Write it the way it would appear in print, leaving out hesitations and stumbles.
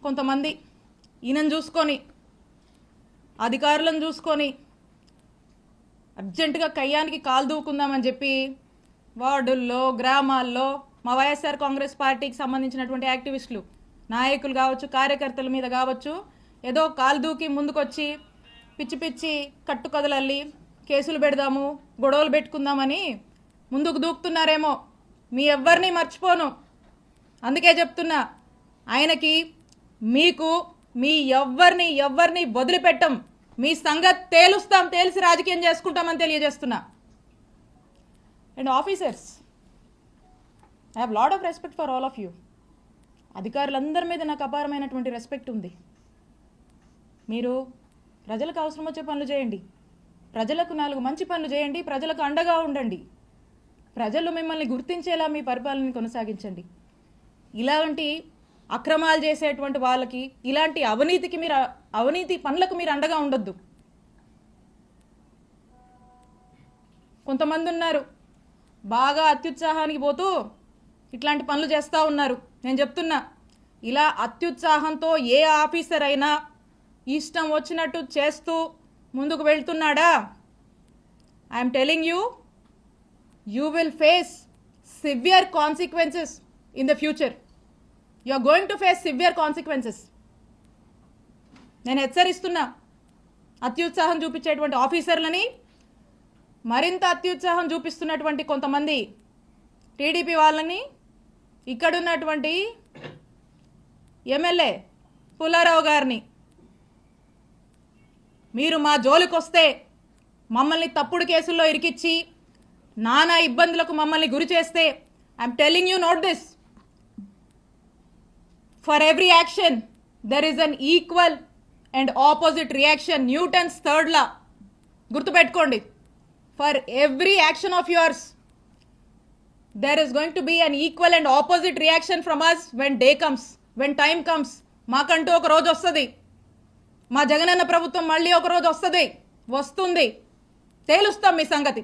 కొంతమంది ఈయనను చూసుకొని అధికారులను చూసుకొని అర్జెంటుగా కయ్యానికి కాలు దూకుందామని చెప్పి వార్డుల్లో గ్రామాల్లో మా వైఎస్ఆర్ కాంగ్రెస్ పార్టీకి సంబంధించినటువంటి యాక్టివిస్టులు నాయకులు కావచ్చు కార్యకర్తల మీద కావచ్చు ఏదో కాలు దూకి ముందుకొచ్చి పిచ్చి పిచ్చి కట్టుకదలల్లి కేసులు పెడదాము గొడవలు పెట్టుకుందామని ముందుకు దూకుతున్నారేమో మీ ఎవ్వరిని మర్చిపోను. అందుకే చెప్తున్నా ఆయనకి మీకు మీ ఎవ్వరిని వదిలిపెట్టం. మీ సంగతి తేలుస్తాం, తేల్చి రాజకీయం చేసుకుంటామని తెలియజేస్తున్నా. And officers, I have lot of respect for all of you. అధికారులందరి మీద నాకు అపారమైనటువంటి రెస్పెక్ట్ ఉంది. మీరు ప్రజలకు అవసరం వచ్చే పనులు చేయండి, ప్రజలకు 4 మంచి పనులు చేయండి, ప్రజలకు అండగా ఉండండి, ప్రజలు మిమ్మల్ని గుర్తించేలా మీ పరిపాలనని కొనసాగించండి. ఇలాంటి అక్రమాలు చేసేటువంటి వాళ్ళకి, ఇలాంటి అవినీతి పనులకు మీరు అండగా ఉండొద్దు. కొంతమంది ఉన్నారు బాగా అత్యుత్సాహానికి పోతూ ఇట్లాంటి పనులు చేస్తూ ఉన్నారు. నేను చెప్తున్నా, ఇలా అత్యుత్సాహంతో ఏ ఆఫీసర్ అయినా ఇష్టం వచ్చినట్టు చేస్తూ ముందుకు వెళ్తున్నాడా, I'm telling you, you will face severe consequences in the future. You are going to face severe consequences. నేను హెచ్చరిస్తున్నా అత్యుత్సాహం చూపించేటువంటి ఆఫీసర్లని, మరింత అత్యుత్సాహం చూపిస్తున్నటువంటి కొంతమంది టీడీపీ వాళ్ళని, ఇక్కడున్నటువంటి ఎమ్మెల్యే పుల్లారావు గారిని, మీరు మా జోలికి వస్తే మమ్మల్ని తప్పుడు కేసుల్లో ఇరికిచ్చి నానా ఇబ్బందులకు మమ్మల్ని గురి చేస్తే I'm telling you note this, for every action there is an equal and opposite reaction. Newton's 3rd law గుర్తుపెట్టుకోండి. For every action of yours there is going to be an equal and opposite reaction from us when day comes, when time comes. మాకంటూ ఒక రోజు వస్తుంది, మా జగనన్న ప్రభుత్వం మళ్ళీ ఒక రోజు వస్తుంది, తేలుస్తాం మీ సంగతి.